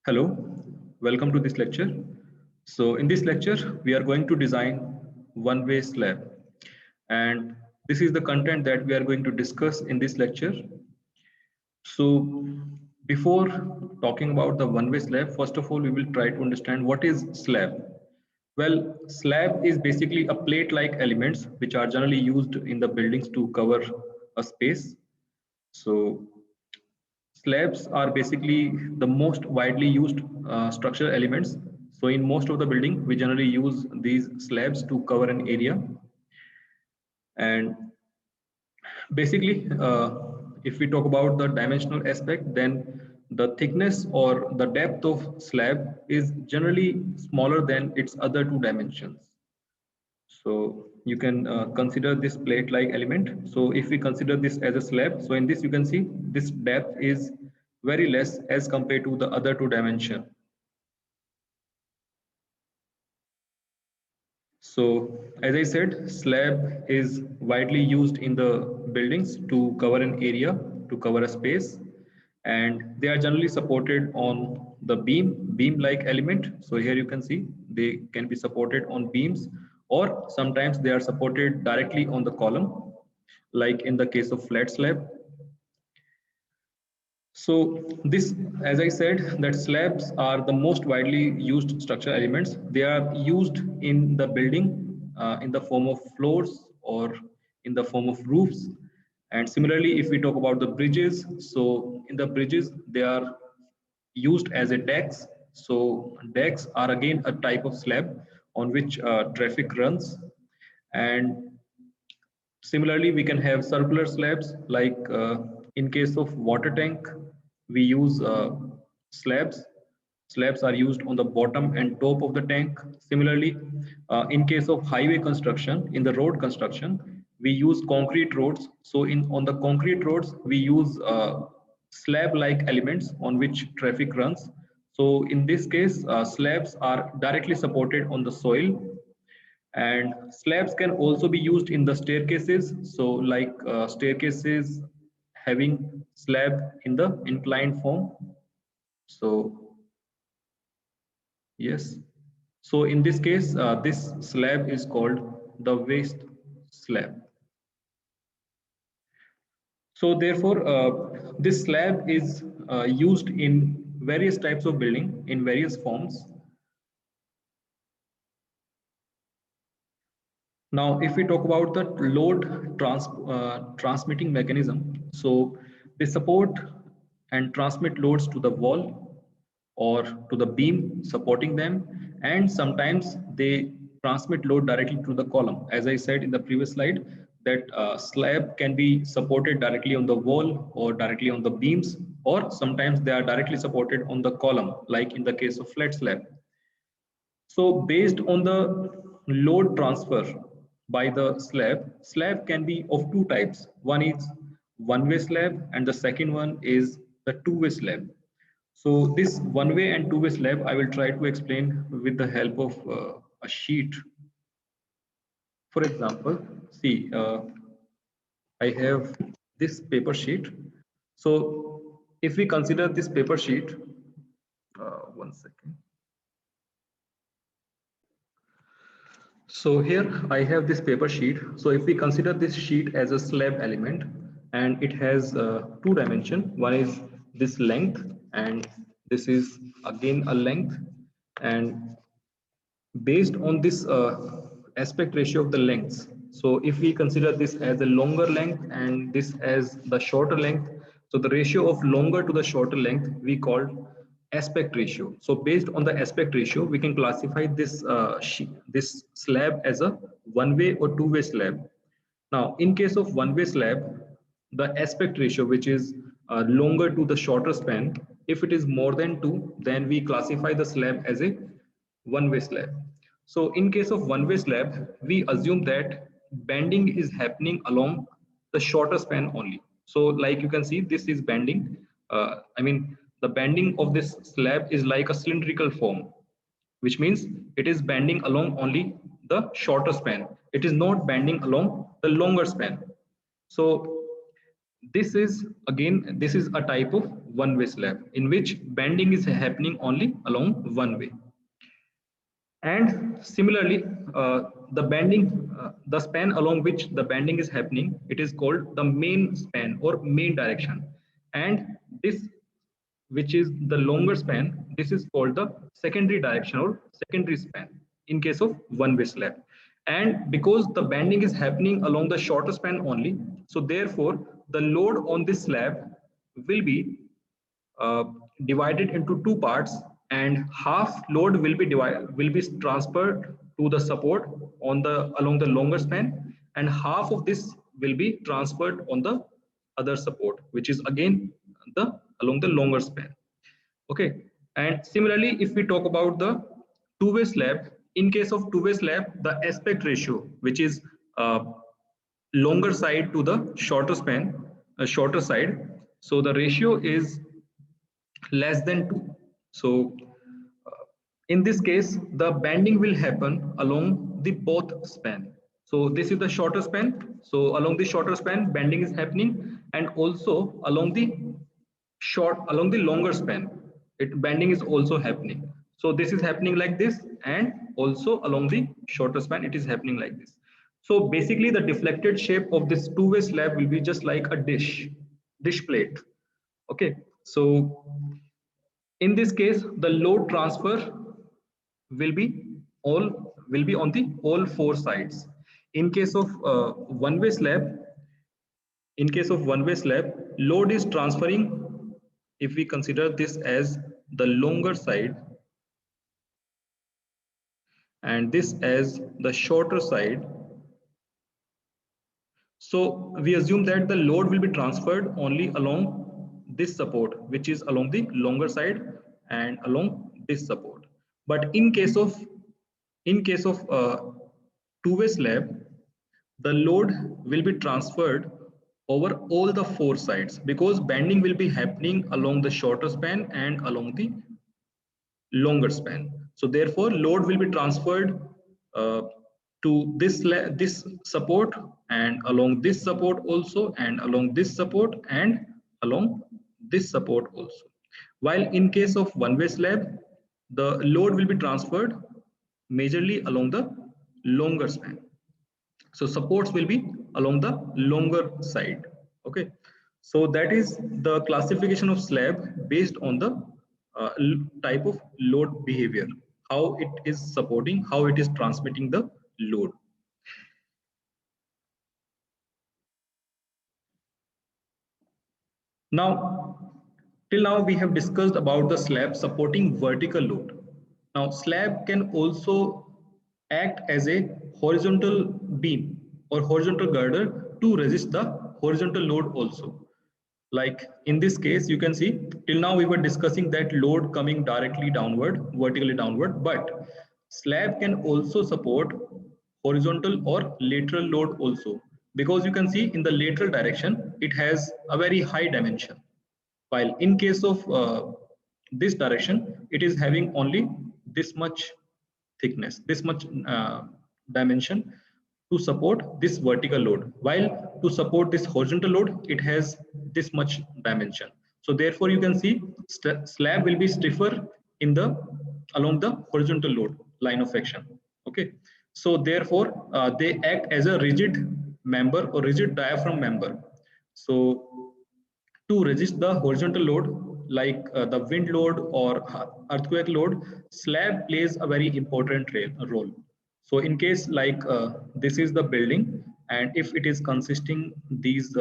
Hello, welcome to this lecture. So in this lecture, we are going to design one-way slab. And this is the content that we are going to discuss in this lecture. So before talking about the one-way slab, first of all, we will try to understand what is slab. Well, slab is basically a plate-like elements which are generally used in the buildings to cover a space. So slabs are basically the most widely used structural elements. So in most of the building, we generally use these slabs to cover an area. And basically, if we talk about the dimensional aspect, then the thickness or the depth of slab is generally smaller than its other two dimensions. So you can consider this plate-like element. So if we consider this as a slab, so in this you can see this depth is very less as compared to the other two dimension. So as I said, slab is widely used in the buildings to cover an area, to cover a space, and they are generally supported on the beam-like element. So here you can see they can be supported on beams, or sometimes they are supported directly on the column, like in the case of flat slab. So this, as I said, that slabs are the most widely used structural elements. They are used in the building in the form of floors or in the form of roofs. And similarly, if we talk about the bridges, so in the bridges, they are used as a decks. So decks are again a type of slab on which traffic runs. And similarly, we can have circular slabs like in case of water tank, we use slabs. Slabs are used on the bottom and top of the tank. Similarly, in case of highway construction, in the road construction, we use concrete roads. So in on the concrete roads, we use slab-like elements on which traffic runs. So in this case, slabs are directly supported on the soil, and slabs can also be used in the staircases, so like staircases having slab in the inclined form. So yes, so in this case this slab is called the waste slab. So therefore this slab is used in various types of building in various forms. Now, if we talk about the transmitting mechanism, so they support and transmit loads to the wall or to the beam supporting them, and sometimes they transmit load directly to the column. As I said in the previous slide, that slab can be supported directly on the wall or directly on the beams, or sometimes they are directly supported on the column, like in the case of flat slab. So based on the load transfer by the slab, slab can be of two types. One is one-way slab and the second one is the two-way slab. So this one-way and two-way slab, I will try to explain with the help of a sheet. For example, see, I have this paper sheet. So if we consider this paper sheet, one second. So here I have this paper sheet. So if we consider this sheet as a slab element, and it has two dimension, one is this length and this is again a length, and based on this aspect ratio of the lengths. So if we consider this as a longer length and this as the shorter length, so the ratio of longer to the shorter length we call aspect ratio. So based on the aspect ratio, we can classify this this slab as a one-way or two-way slab. Now, in case of one-way slab, the aspect ratio, which is longer to the shorter span, if it is more than 2, then we classify the slab as a one-way slab. So in case of one-way slab, we assume that bending is happening along the shorter span only. So like you can see, this is bending. The bending of this slab is like a cylindrical form, which means it is bending along only the shorter span. It is not bending along the longer span. So this is again, this is a type of one-way slab in which bending is happening only along one way. And similarly, the span along which the bending is happening, it is called the main span or main direction. And this, which is the longer span, this is called the secondary direction or secondary span in case of one-way slab. And because the bending is happening along the shorter span only, so therefore the load on this slab will be uh, divided into two parts, and half load will be transferred to the support on the along the longer span, and half of this will be transferred on the other support, which is again the along the longer span. Okay. And similarly, if we talk about the two-way slab, in case of two-way slab, the aspect ratio, which is uh, longer side to the shorter span, shorter side, so the ratio is less than 2. So in this case, the bending will happen along the both span. So this is the shorter span. So along the shorter span, bending is happening, and also along the longer span, bending is also happening. So this is happening like this, and also along the shorter span, it is happening like this. So basically, the deflected shape of this two-way slab will be just like a dish plate. Okay. So in this case, the load transfer will be will be on the all four sides. In case of one-way slab, load is transferring, if we consider this as the longer side and this as the shorter side. So we assume that the load will be transferred only along this support, which is along the longer side and along this support. But in case of two-way slab, the load will be transferred over all the four sides because bending will be happening along the shorter span and along the longer span. So therefore, load will be transferred uh, to this support and along this support also, and along this support and along this support also. While in case of one-way slab, the load will be transferred majorly along the longer span. So supports will be along the longer side. Okay. So that is the classification of slab based on the type of load behavior, how it is supporting, how it is transmitting the load. Now, till now we have discussed about the slab supporting vertical load. Now, slab can also act as a horizontal beam or horizontal girder to resist the horizontal load also. Like in this case, you can see till now we were discussing that load coming directly downward, vertically downward, but slab can also support horizontal or lateral load also, because you can see in the lateral direction, it has a very high dimension. While in case of this direction, it is having only this much thickness, this much dimension to support this vertical load, while to support this horizontal load it has this much dimension. So therefore you can see slab will be stiffer in the along the horizontal load line of action. Okay. So therefore they act as a rigid member or rigid diaphragm member. So to resist the horizontal load like the wind load or earthquake load, slab plays a very important role. So in case like this is the building, and if it is consisting these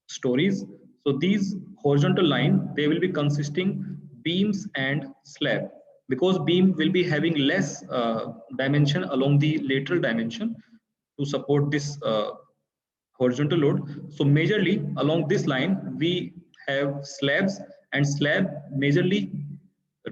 stories, so these horizontal line, they will be consisting beams and slab, because beam will be having less dimension along the lateral dimension to support this horizontal load. So majorly along this line, we have slabs, and slab majorly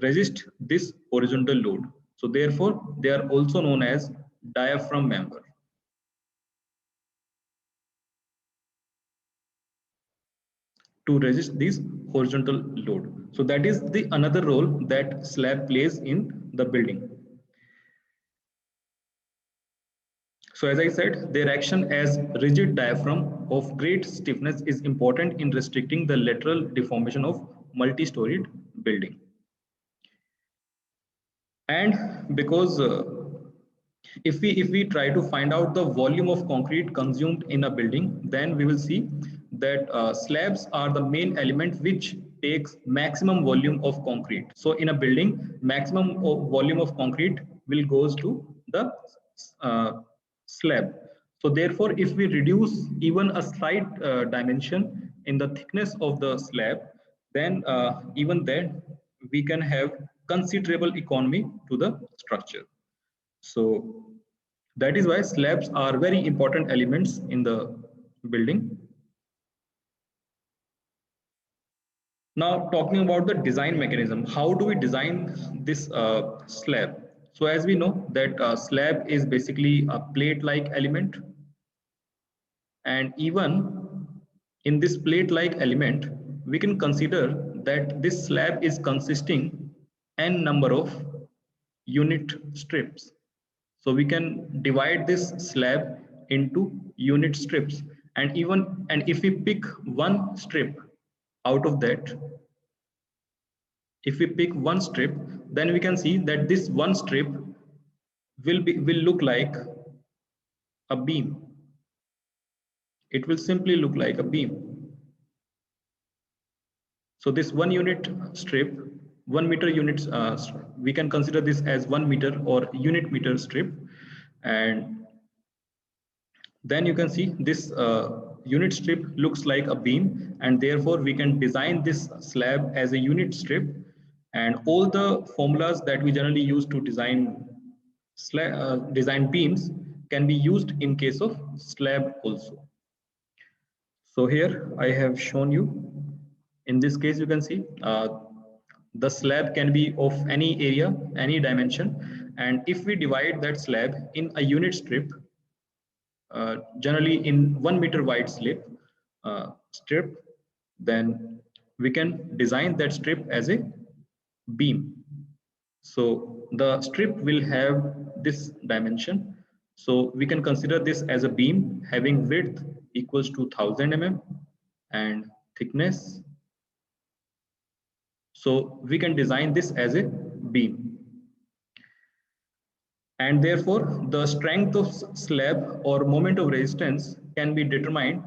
resist this horizontal load. So therefore, they are also known as diaphragm member. To resist this horizontal load. So that is the another role that slab plays in the building. So as I said, their action as rigid diaphragm of great stiffness is important in restricting the lateral deformation of multi-storied building. And because if we try to find out the volume of concrete consumed in a building, then we will see that slabs are the main element which takes maximum volume of concrete. So in a building, maximum volume of concrete will goes to the uh, slab. So therefore, if we reduce even a slight dimension in the thickness of the slab, then even then we can have considerable economy to the structure. So that is why slabs are very important elements in the building. Now talking about the design mechanism, how do we design this slab? So as we know that slab is basically a plate-like element, and even in this plate-like element, we can consider that this slab is consisting n number of unit strips. So we can divide this slab into unit strips, and if we pick one strip out of that, if we pick one strip, then we can see that this one strip will look like a beam. It will simply look like a beam. So this 1 unit strip, 1 meter units, we can consider this as 1 meter or unit meter strip. And then you can see this unit strip looks like a beam, and therefore we can design this slab as a unit strip. And all the formulas that we generally use to design beams can be used in case of slab also. So here I have shown you. In this case, you can see the slab can be of any area, any dimension. And if we divide that slab in a unit strip, generally in 1 meter wide strip, then we can design that strip as a beam. So the strip will have this dimension. So we can consider this as a beam having width equals to 1000 mm and thickness. So we can design this as a beam. And therefore the strength of slab or moment of resistance can be determined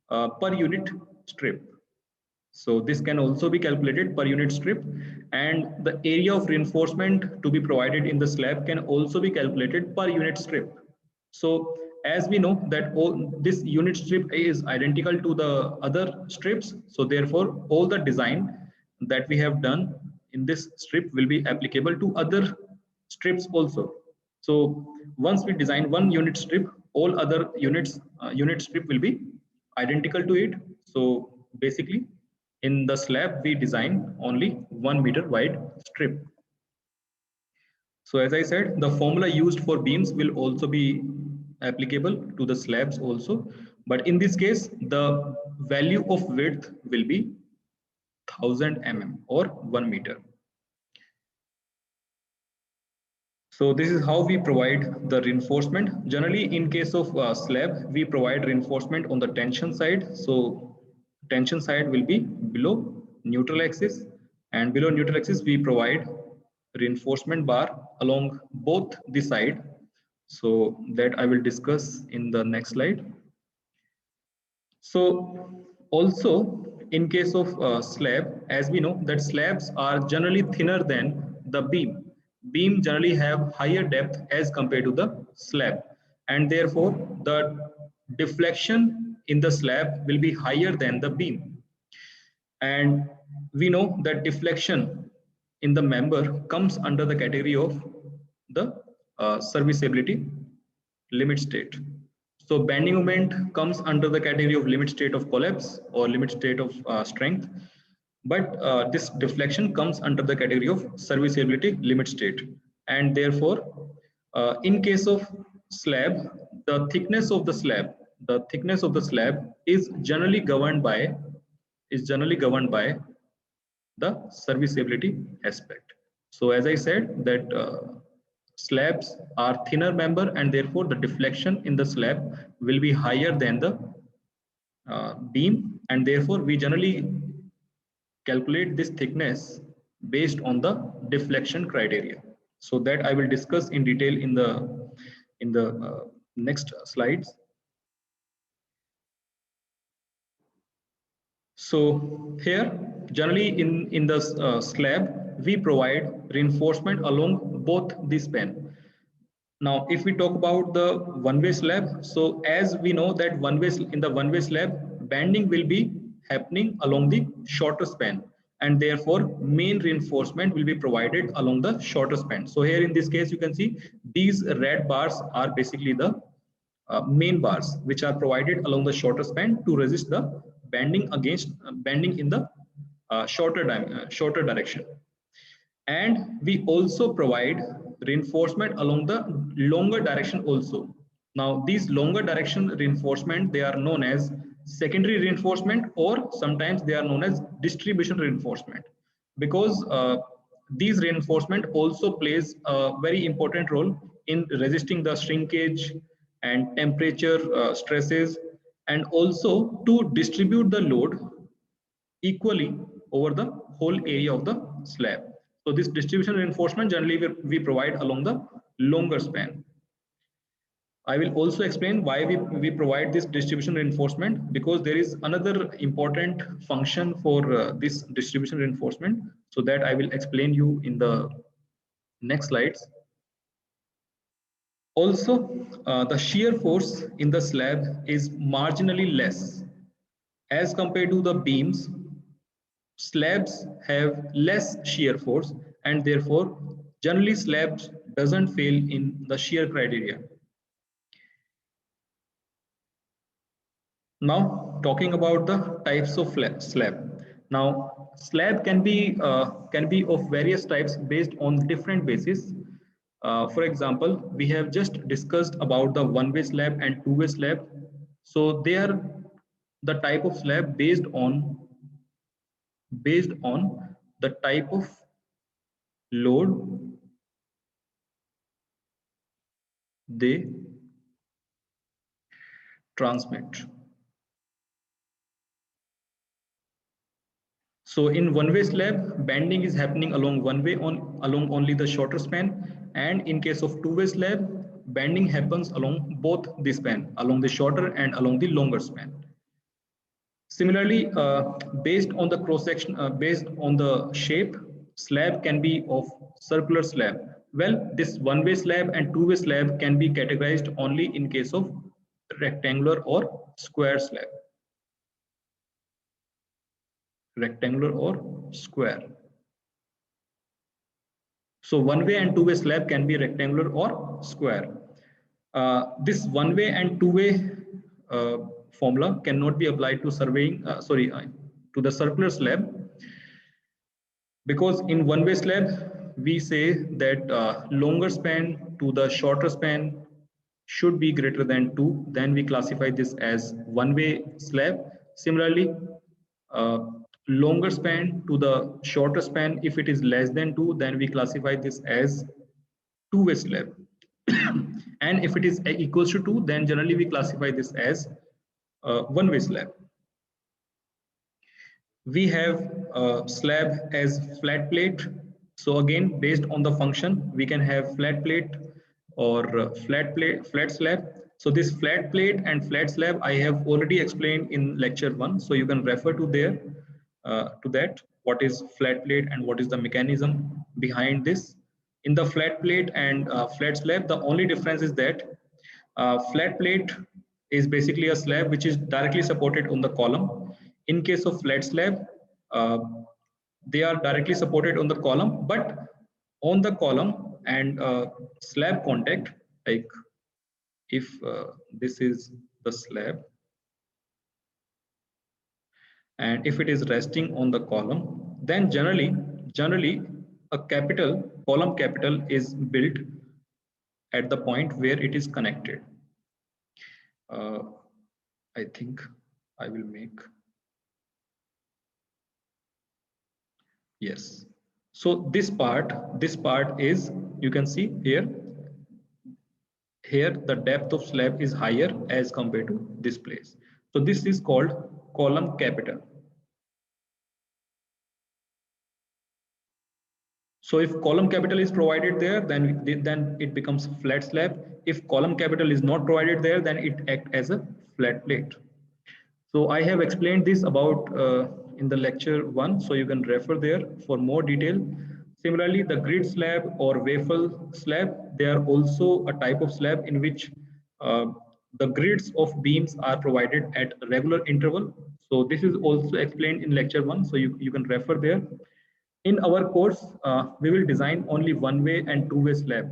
per unit strip. So this can also be calculated per unit strip, and the area of reinforcement to be provided in the slab can also be calculated per unit strip. So as we know that this unit strip is identical to the other strips, so therefore all the design that we have done in this strip will be applicable to other strips also. So once we design one unit strip, all other unit strip will be identical to it. So basically in the slab, we design only 1 meter wide strip. So as I said, the formula used for beams will also be applicable to the slabs also. But in this case, the value of width will be 1000 mm or 1 meter. So this is how we provide the reinforcement. Generally, in case of slab, we provide reinforcement on the tension side. So tension side will be below neutral axis, and below neutral axis we provide reinforcement bar along both the side. So that I will discuss in the next slide. So also in case of slab, as we know that slabs are generally thinner than the beam. Beam generally have higher depth as compared to the slab, and therefore the deflection in the slab will be higher than the beam. And we know that deflection in the member comes under the category of the serviceability limit state. So bending moment comes under the category of limit state of collapse or limit state of strength. But this deflection comes under the category of serviceability limit state. And therefore, in case of slab, the thickness of the slab is generally governed by the serviceability aspect. So as I said that slabs are thinner member, and therefore the deflection in the slab will be higher than the beam, and therefore we generally calculate this thickness based on the deflection criteria. So that I will discuss in detail in the next slides. So here, generally in the slab, we provide reinforcement along both the span. Now, if we talk about the one-way slab, so as we know that in the one-way slab, bending will be happening along the shorter span, and therefore main reinforcement will be provided along the shorter span. So here in this case, you can see these red bars are basically the main bars which are provided along the shorter span to resist the bending in the shorter direction. And we also provide reinforcement along the longer direction also. Now these longer direction reinforcement, they are known as secondary reinforcement, or sometimes they are known as distribution reinforcement, because these reinforcement also plays a very important role in resisting the shrinkage and temperature stresses, and also to distribute the load equally over the whole area of the slab. So this distribution reinforcement generally we provide along the longer span. I will also explain why we provide this distribution reinforcement, because there is another important function for this distribution reinforcement. So that I will explain you in the next slides. Also, the shear force in the slab is marginally less as compared to the beams. Slabs have less shear force, and therefore generally slabs doesn't fail in the shear criteria. Now talking about the types of slab. Now slab can be of various types based on different bases. For example, we have just discussed about the one-way slab and two-way slab. So they are the type of slab based on the type of load they transmit. So in one-way slab, bending is happening along along only the shorter span, and in case of two-way slab, bending happens along both the span, along the shorter and along the longer span. Similarly, based on the cross section, based on the shape, slab can be of circular slab. Well, this one-way slab and two-way slab can be categorized only in case of rectangular or square slab. Rectangular or square. So one-way and two-way slab can be rectangular or square. This one-way and two-way formula cannot be applied to to the circular slab, because in one-way slab we say that longer span to the shorter span should be greater than 2. Then we classify this as one-way slab. Similarly, longer span to the shorter span, if it is less than 2, then we classify this as two-way slab. And if it is equals to 2, then generally we classify this as one-way slab. We have slab as flat plate. So again, based on the function, we can have flat plate or flat slab. So this flat plate and flat slab I have already explained in lecture 1. So you can refer to there to that, what is flat plate and what is the mechanism behind this. In the flat plate and flat slab, the only difference is that flat plate is basically a slab which is directly supported on the column. In case of flat slab, they are directly supported on the column, but on the column and slab contact, like if this is the slab, and if it is resting on the column, then generally a column capital is built at the point where it is connected. I think I will make, yes. So this part is, you can see here the depth of slab is higher as compared to this place. So this is called column capital. So if column capital is provided there, then it becomes flat slab. If column capital is not provided there, then it acts as a flat plate. So I have explained this about in the lecture 1, so you can refer there for more detail. Similarly, the grid slab or waffle slab, they are also a type of slab in which uh, the grids of beams are provided at regular interval. So this is also explained in lecture 1, so you can refer there. In our course, we will design only one-way and two-way slab.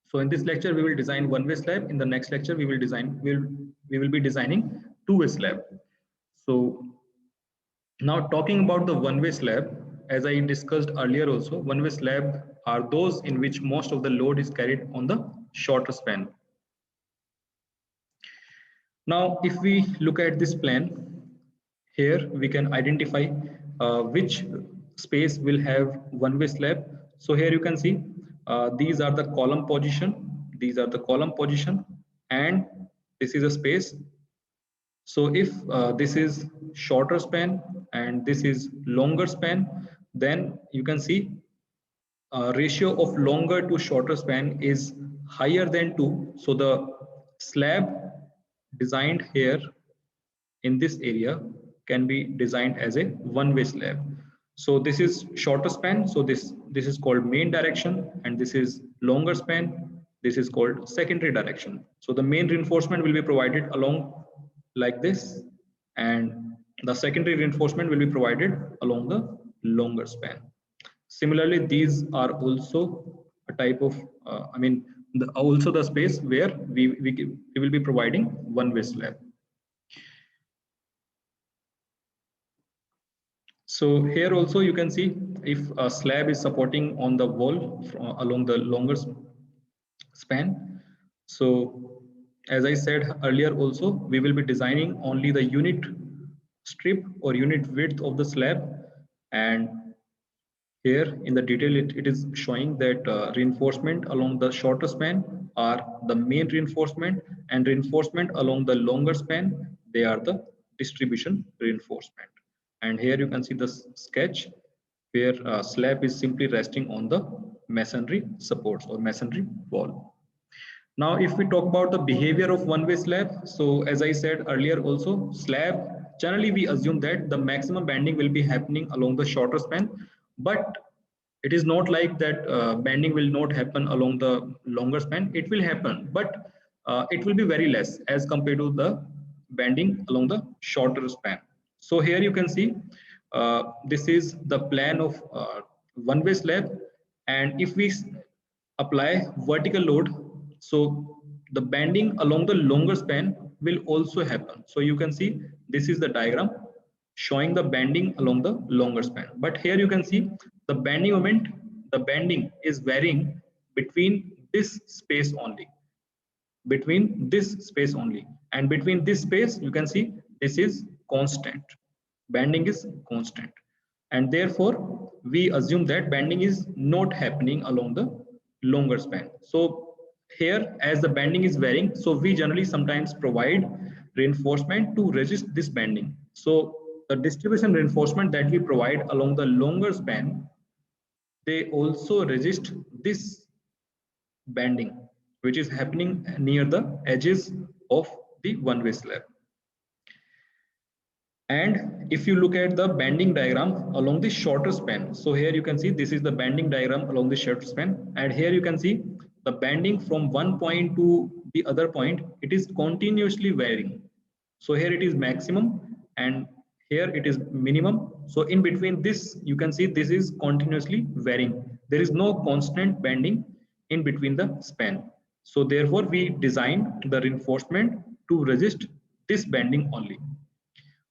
So in this lecture, we will design one-way slab. In the next lecture, we will be designing two-way slab. So now talking about the one-way slab, as I discussed earlier also, one-way slab are those in which most of the load is carried on the shorter span. Now, if we look at this plan, here we can identify which space will have one-way slab. So here you can see these are the column position, and this is a space. So if this is shorter span and this is longer span, then you can see ratio of longer to shorter span is higher than 2. So the slab designed here in this area can be designed as a one-way slab. So this is shorter span, so this is called main direction, and this is longer span, this is called secondary direction. So the main reinforcement will be provided along like this, and the secondary reinforcement will be provided along the longer span. Similarly, these are also a type of also the space where we will be providing one-way slab. So here also you can see if a slab is supporting on the wall along the longer span. So as I said earlier also, we will be designing only the unit strip or unit width of the slab, and here in the detail it is showing that reinforcement along the shorter span are the main reinforcement, and reinforcement along the longer span, they are the distribution reinforcement. And here you can see the sketch where slab is simply resting on the masonry supports or masonry wall. Now, if we talk about the behavior of one-way slab, so as I said earlier also, slab, generally we assume that the maximum bending will be happening along the shorter span, but it is not like that bending will not happen along the longer span. It will happen, but it will be very less as compared to the bending along the shorter span. So here you can see this is the plan of one-way slab, and if we apply vertical load, so the bending along the longer span will also happen. So you can see this is the diagram showing the bending along the longer span. But here you can see the bending moment, the bending is varying between this space only. And between this space you can see this is constant. Bending is constant. And therefore we assume that bending is not happening along the longer span. So here as the bending is varying, so we generally sometimes provide reinforcement to resist this bending. So the distribution reinforcement that we provide along the longer span, they also resist this bending which is happening near the edges of the one-way slab. And if you look at the bending diagram along the shorter span, so here you can see this is the bending diagram along the shorter span, and here you can see the bending from one point to the other point, it is continuously varying. So here it is maximum and here it is minimum. So in between this you can see this is continuously varying. There is no constant bending in between the span. So therefore we design the reinforcement to resist this bending only.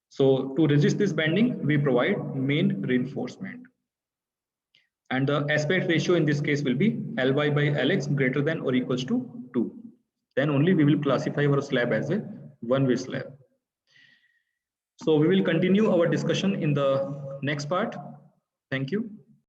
So to resist this bending, we provide main reinforcement. And the aspect ratio in this case will be Ly by Lx greater than or equals to 2. Then only we will classify our slab as a one-way slab. So we will continue our discussion in the next part. Thank you.